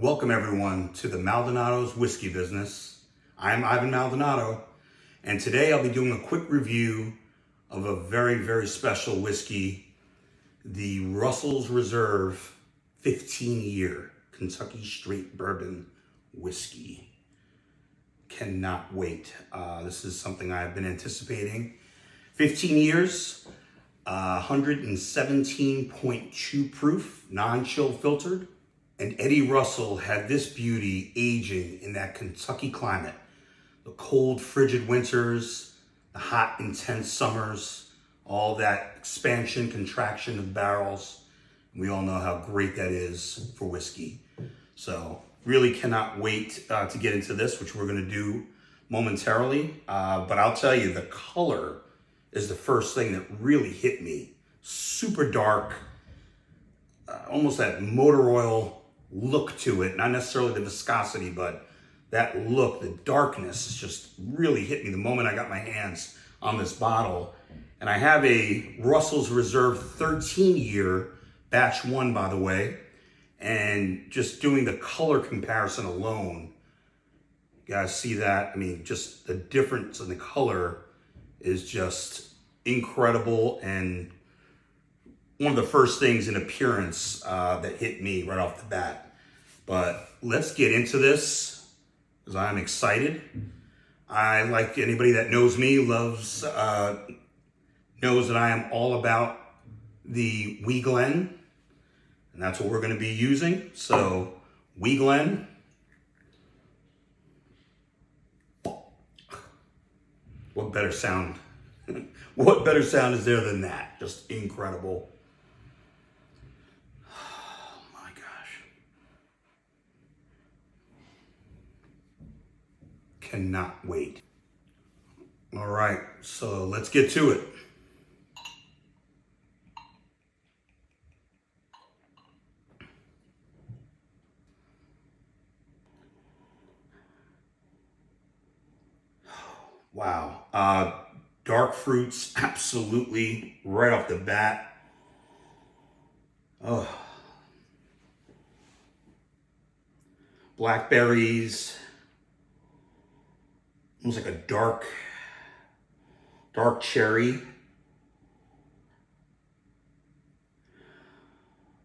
Welcome everyone to the Maldonado's Whiskey Business. I'm Ivan Maldonado, and today I'll be doing a quick review of a very, very special whiskey, the Russell's Reserve 15-year Kentucky Straight Bourbon Whiskey. Cannot wait. This is something I've been anticipating. 15 years, 117.2 proof, non-chill filtered. And Eddie Russell had this beauty aging in that Kentucky climate. The cold, frigid winters, the hot, intense summers, all that expansion, contraction of barrels. We all know how great that is for whiskey. So really cannot wait to get into this, which we're gonna do momentarily. But I'll tell you, the color is the first thing that really hit me. Super dark, almost that motor oil look to it, not necessarily the viscosity, but that look, the darkness has just really hit me the moment I got my hands on this bottle. And I have a Russell's Reserve 13-year, batch 1 by the way, and just doing the color comparison alone, you guys see that? I mean, just the difference in the color is just incredible, and one of the first things in appearance that hit me right off the bat. But let's get into this because I'm excited. I, like anybody that knows me, knows that I am all about the Wee Glen, and that's what we're going to be using. So Wee Glen. What better sound? What better sound is there than that? Just incredible. Cannot wait. All right, so let's get to it. Wow, dark fruits, absolutely, right off the bat. Oh, blackberries. Almost like a dark cherry.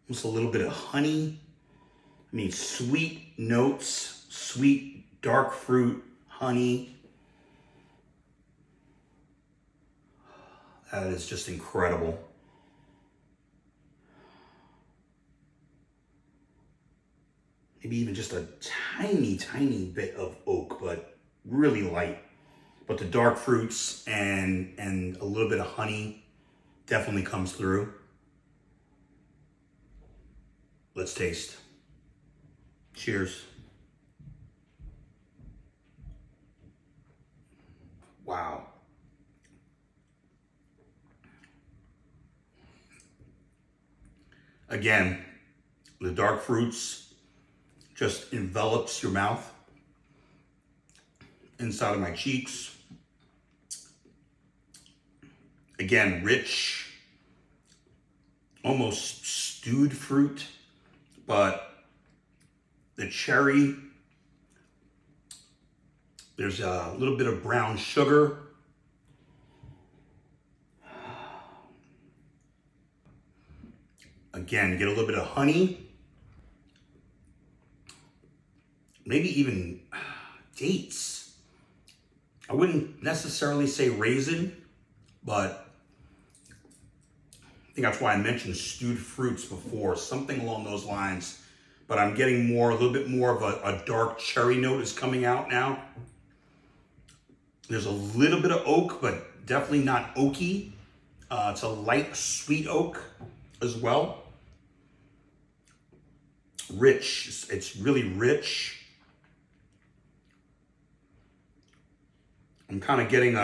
Almost a little bit of honey. I mean, sweet notes, sweet dark fruit, honey. That is just incredible. Maybe even just a tiny, tiny bit of oak, but really light. But the dark fruits and a little bit of honey definitely comes through. Let's taste. Cheers. Wow. Again, the dark fruits just envelops your mouth, inside of my cheeks. Again, rich, almost stewed fruit, but the cherry, there's a little bit of brown sugar. Again, get a little bit of honey, maybe even dates. I wouldn't necessarily say raisin, but I think that's why I mentioned stewed fruits before, something along those lines. But I'm getting a little bit more of a dark cherry note is coming out now. There's a little bit of oak, but definitely not oaky. It's a light, sweet oak as well. Rich, it's really rich. I'm kind of getting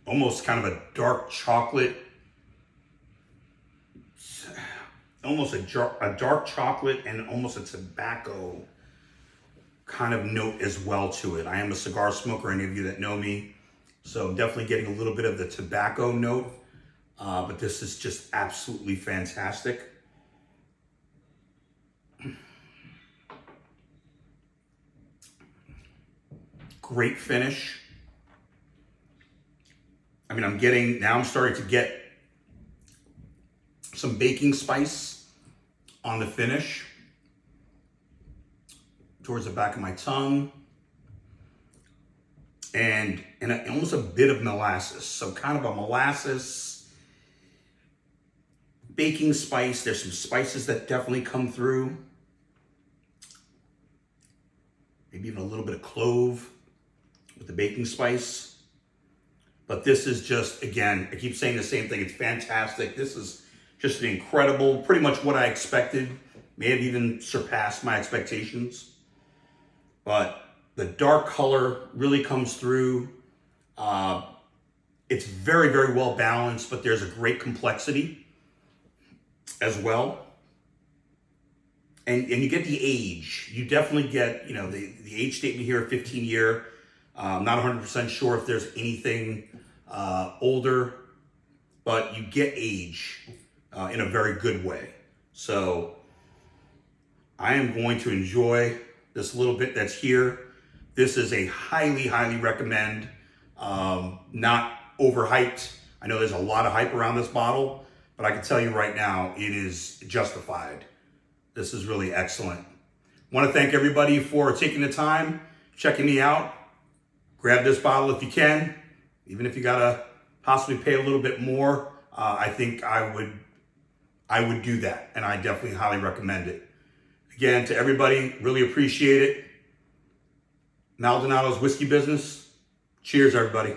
almost kind of a dark chocolate, almost a dark chocolate and almost a tobacco kind of note as well to it. I am a cigar smoker, any of you that know me, so I'm definitely getting a little bit of the tobacco note, but this is just absolutely fantastic. Great finish. I mean, I'm starting to get some baking spice on the finish towards the back of my tongue. And almost a bit of molasses. So kind of a molasses, baking spice. There's some spices that definitely come through. Maybe even a little bit of clove with the baking spice. But this is just, again, I keep saying the same thing. It's fantastic. This is just an incredible, pretty much what I expected. May have even surpassed my expectations. But the dark color really comes through. It's very, very well balanced, but there's a great complexity as well. And you get the age. You definitely get, the age statement here, 15-year. I'm not 100% sure if there's anything older, but you get age in a very good way. So I am going to enjoy this little bit that's here. This is a highly, highly recommend. Not overhyped. I know there's a lot of hype around this bottle, but I can tell you right now, it is justified. This is really excellent. I want to thank everybody for taking the time, checking me out. Grab this bottle if you can, even if you gotta possibly pay a little bit more. I think I would do that, and I definitely highly recommend it. Again, to everybody, really appreciate it. Maldonado's Whiskey Business. Cheers, everybody.